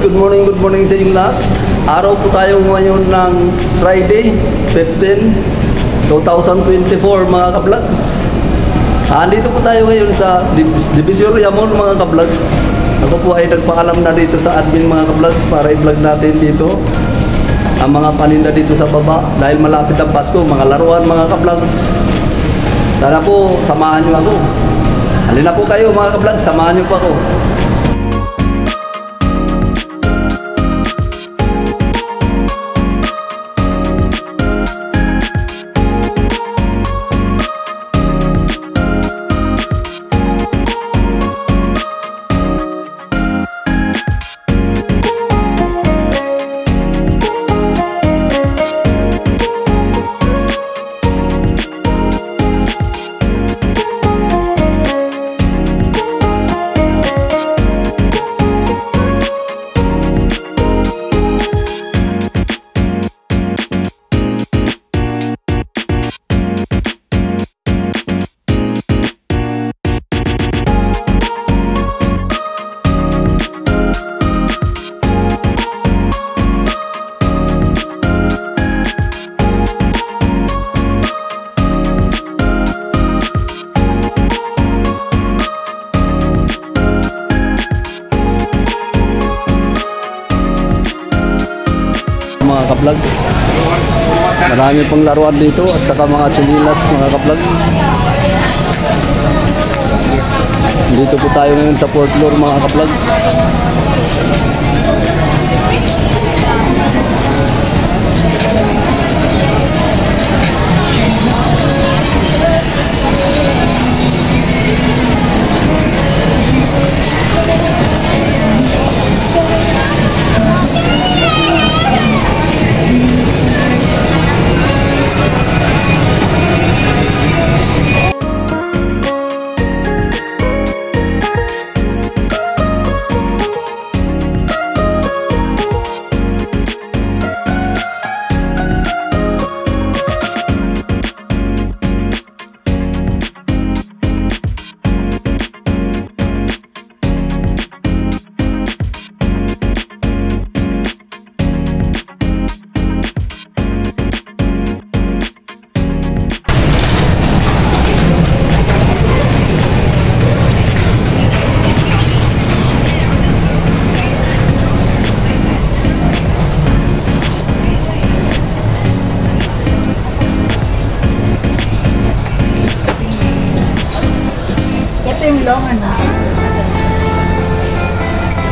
good morning sa inyong lahat. Araw po tayo ngayon ng Friday, 15, 2024 mga ka-vlogs. Dito po tayo ngayon sa Divisoria Mall mga ka-vlogs. Ako po ay nagpaalam na dito sa admin mga ka-vlogs para i-vlog natin dito ang mga paninda dito sa baba dahil malapit ang Pasko, mga laruan mga ka-vlogs. Sana po samahan nyo ako. Halina po kayo mga ka-vlogs, samahan nyo po ako. Mga ka-vlogs, marami pang laruan dito at saka mga chinilas mga ka-vlogs. Dito po tayo ngayon sa 4th floor mga ka-vlogs.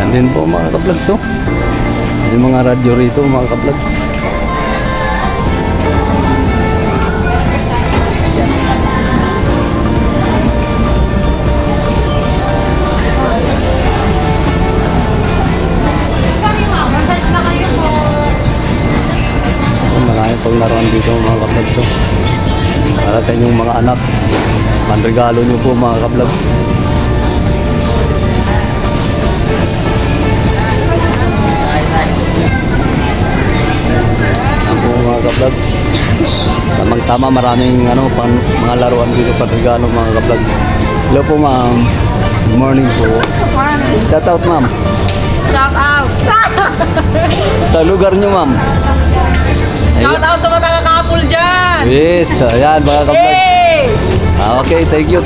Yan din po mga ka-vlogs, oh. Yung mga radyo rito mga ka-vlogs. Marami pang laruan dito mga ka-vlogs, oh. Para sa inyong mga anak, panregalo nyo po mga ka-vlogs. Mga ka-vlogs, tamang-tama, maraming mga laruan dito panregalo mga ka-vlogs. Hello po ma'am, good morning po. Shout out ma'am. Shout out Sa lugar nyo ma'am. Shout out sa mga taga-Kapul dyan. Yes, ayan mga ka-vlogs. Okay, thank you.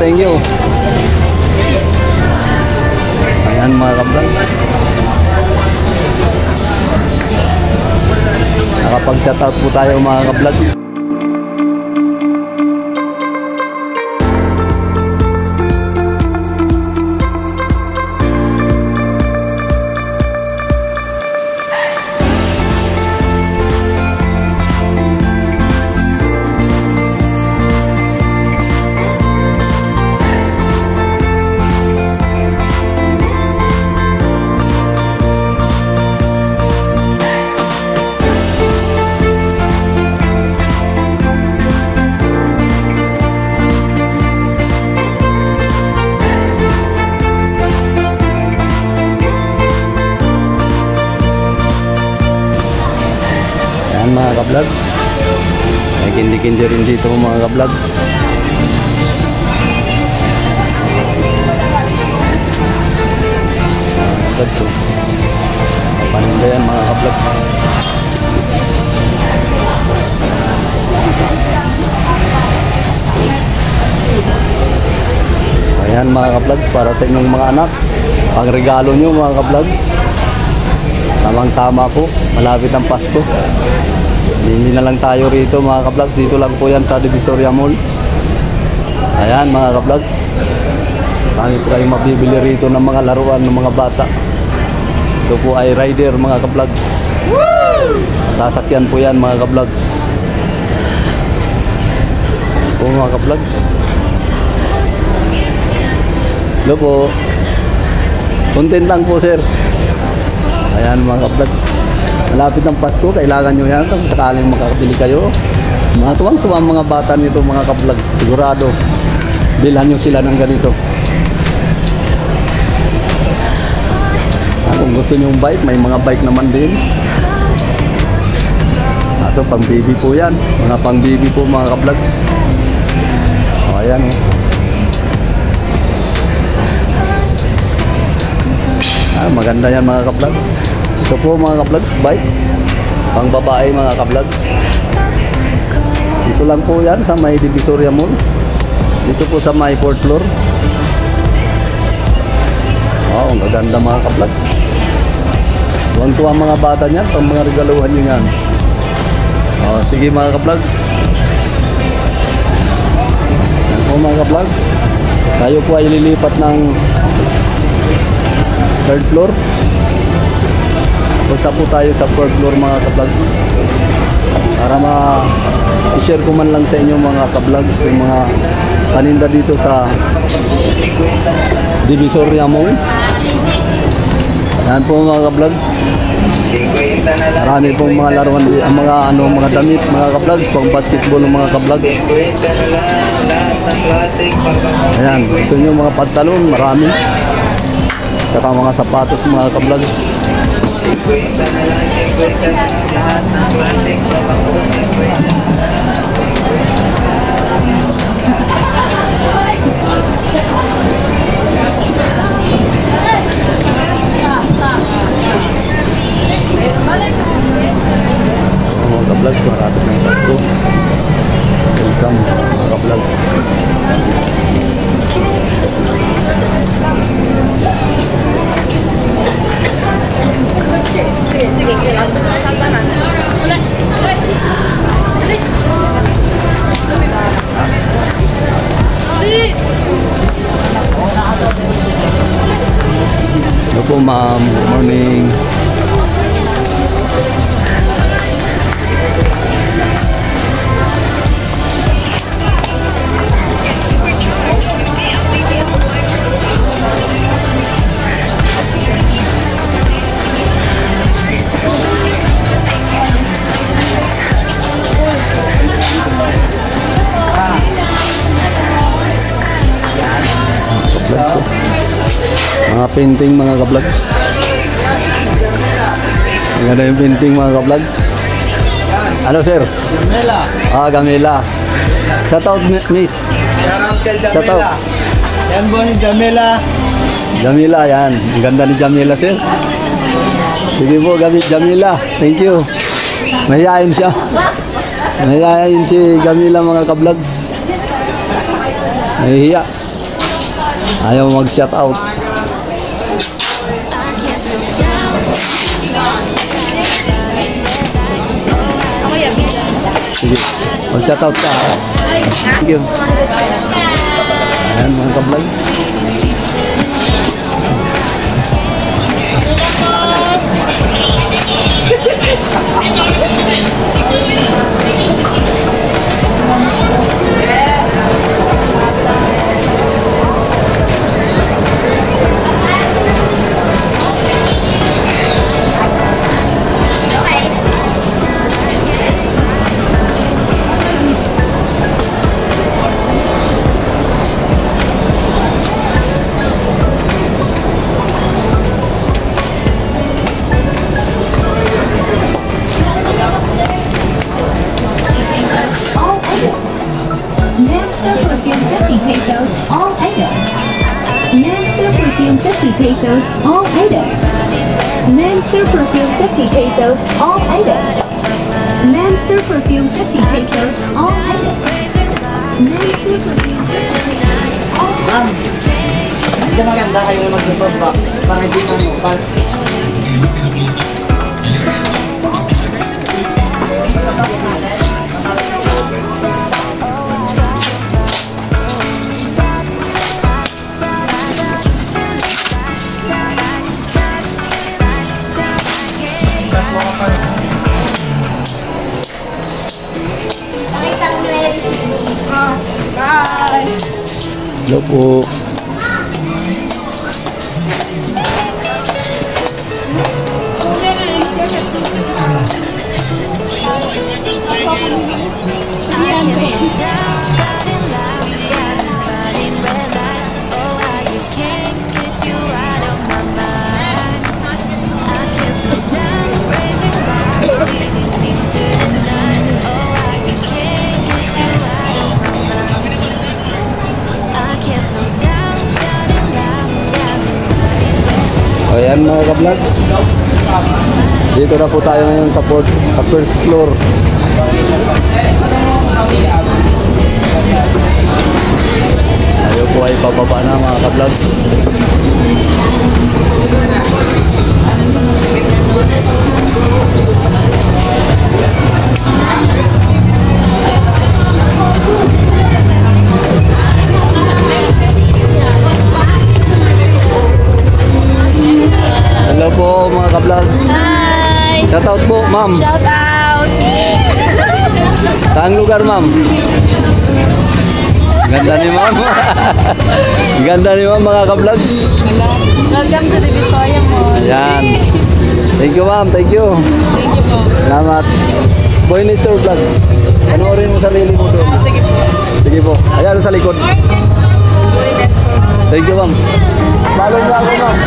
Ayan mga ka-vlogs, nakapag-shoutout po tayo mga ka-vlogs. Mga ka-vlogs, may kindi-kindi rin dito mga ka-vlogs. Ganito. Ayan mga ka-vlogs, para sa inyong mga anak. Ang regalo nyo mga ka-vlogs. Tamang tama po, malapit ang Pasko. Hindi na lang tayo rito mga ka-vlogs. Dito lang po yan sa Divisoria Mall. Ayan mga ka-vlogs. Marami po kayong mabibili rito ng mga laruan ng mga bata. Ito po ay rider mga ka-vlogs. Sasakyan po yan mga ka-vlogs. Ito mga ka-vlogs. Hello po. Content lang po sir. Ayan mga ka-vlogs. Malapit ng Pasko, kailangan nyo yan kung sakaling makakabili kayo. Mga tuwang-tuwang mga bata nito mga ka-vlogs. Sigurado, bilhan nyo sila ng ganito. Kung gusto nyo yung bike, may mga bike naman din. So pang baby po yan. Mga pang baby po mga ka-vlogs. O ayan o. Maganda yan mga ka-vlogs. Ito po mga ka-vlogs, bike pang babae mga ka-vlogs. Dito lang po yan sa may Divisoria Mall. Dito po sa may 4th floor. Oh, ang gaganda mga ka-vlogs. Tuwang-tuwa mga bata niyan, pang mga regaluhan nyo yan. Oh, sige mga ka-vlogs. Yan po mga ka-vlogs. Tayo po ay lilipat ng 3rd floor. Punta po tayo sa 4th floor mga ka-vlogs. Para ma-share ko man lang sa inyo mga ka-vlogs yung mga paninda dito sa Divisoria Mall. Yan po mga ka-vlogs. Marami pong mga laruan, mga damit mga ka-vlogs, pang basketball ng mga ka-vlogs. Ayan, gusto nyo mga pantalon, marami. Saka mga sapatos mga ka-vlogs. Mga ka-vlogs, marami ng Pasko. Welcome mga ka-vlogs. Hello po ma'am, good morning. Mga painting mga ka-vlogs. Maganda yung painting mga ka-vlogs. Ano sir? Jamila. Gamila. Shout out miss. Shoutout kay Shout Jamila. out. Yan po si Jamila. Jamila yan. Ang ganda ni Jamila sir. Sige po gamit Jamila. Thank you. Mahihain siya. Mahihain si Jamila mga ka-vlogs. Mahihiya. Ayaw mag-shout out. Sige, mag-shout out ka. Thank you. Ayan mga ka-vlogs. pesos, all items. Mansour perfume 50 pesos, all items. Mansour perfume 50 pesos, all items. Mansour perfume 50 pesos, all items. Hindi maganda kayo mag-support box para hindi mo Hello po. Ayan mga ka-vlogs, dito na po tayo ngayon sa first floor. Tayo po ay pababa na mga ka-vlogs. Hello po mga ka-vlogs. Hi! Shout out po ma'am. Shout out! Saang lugar ma'am? Ganda ni ma'am. Ganda ni ma'am mga ka-vlogs. Welcome to the Visoria Mall. Ayan. Thank you ma'am, thank you. Thank you po. Salamat. Boy Nestor Vlogs. Panoorin mo sarili mo doon. Sige po. Sige po. Ayan sa likod. Thank you ma'am. Follow niyo ako ma'am.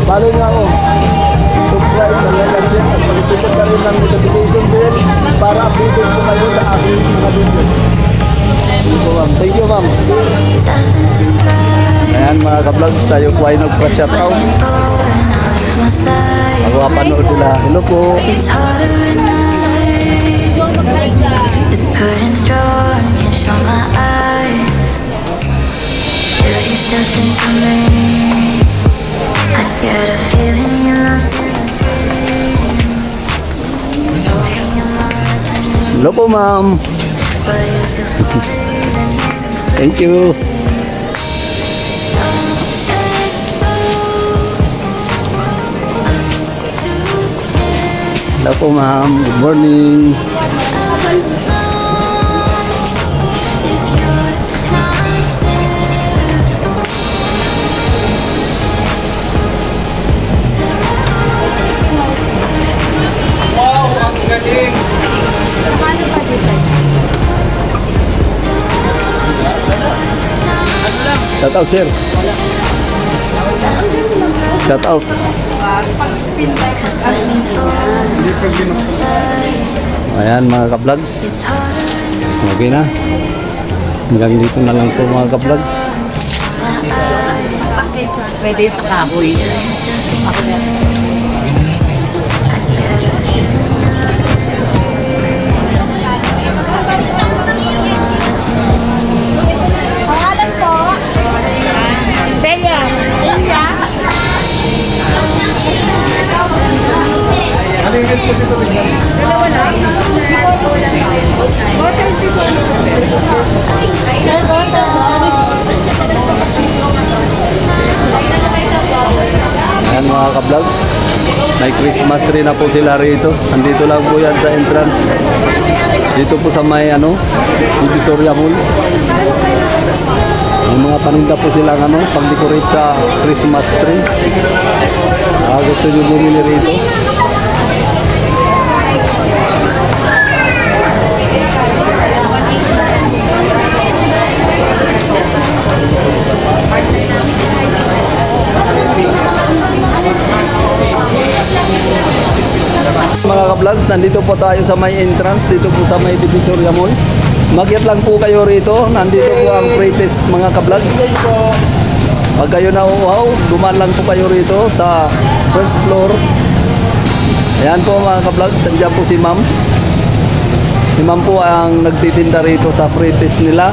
Follow niyo ako. Subscribe na yan lang yan. At pag-ipipot ka rin ng notification bell para updated ko kayo sa aking mga video. Thank you ma'am. Ayan mga ka-vlogs, tayo po ay nagpa-shoutout. Ako kapanood nila. Hello po. Putting straw can show my eyes. Do you still think of me? I get a feeling you lost in a dream. Knowing you're not Hello po ma'am. but if you're falling, Thank you. Hello po ma'am. Good morning. Shout out sir. Shout out. Ayan mga ka-vlogs. Okay na. Hanggang dito na lang po mga ka-vlogs. Pwede sa kahoy. Pangalan po? Delia. Delia? Ayan mga ka-vlogs. May Christmas tree na po sila rito. Andito lang po yan sa entrance. Dito po sa may Visoria Mall. May mga paninda po silang pang-decorate sa Christmas tree. Gusto nyo bumili rito. Mga ka-vlogs, nandito po tayo sa may entrance, dito po sa may Visoria Mall. Mag-get lang po kayo rito, nandito po ang free test mga ka-vlogs. Pag kayo nauuhaw, dumaan lang po kayo rito sa first floor. Ayan po mga ka-vlogs, nandiyan po si ma'am. Si ma'am po ang nagtitinda rito sa free test nila.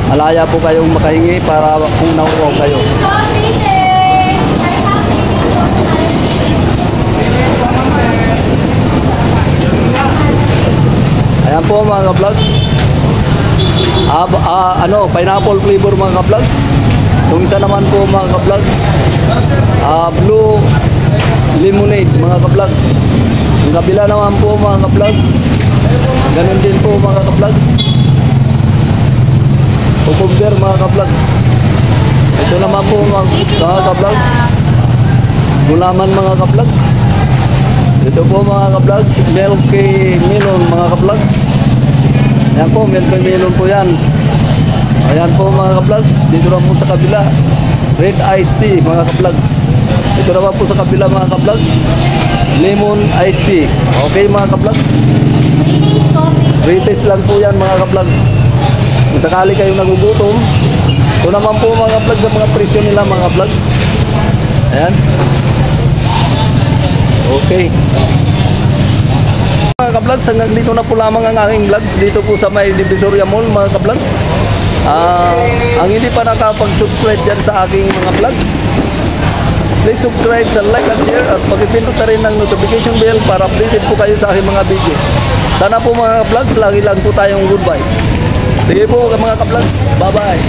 Malaya po kayong makahingi para kung nauuaw kayo. Ayan po mga ka-vlogs. Pineapple flavor mga ka-vlogs. Yung isa naman po mga ka-vlogs, blue lemonade mga ka-vlogs. Yung kabila naman po mga ka-vlogs, ganun din po mga ka-vlogs. Cucumber mga ka-vlogs. Ito naman po mga ka-vlogs, gulaman mga ka-vlogs. Ito po mga ka-vlogs, milky melon mga ka-vlogs. Ayan po, milky melon po yan. Ayan po mga ka-vlogs, dito naman po sa kabila, red iced tea mga ka-vlogs. Ito naman po sa kabila mga ka-vlogs, lemon iced tea. Okay mga ka-vlogs, retest lang po yan mga ka-vlogs. Kung sakali kayo nagugutom, ito naman po mga ka-vlogs ang mga presyo nila mga ka-vlogs. Ayan. Okay. Mga ka-vlogs, hanggang dito na po lamang ang aking vlogs dito po sa may Divisoria Mall mga ka-vlogs. Ang hindi pa nakapag-subscribe dyan sa aking mga vlogs, please subscribe sa like and share at pag-ipindot na rin ng notification bell para updated po kayo sa aking mga videos. Sana po mga ka-vlogs, lagi lang po tayong good vibes. Sige po mga ka-vlogs, bye bye.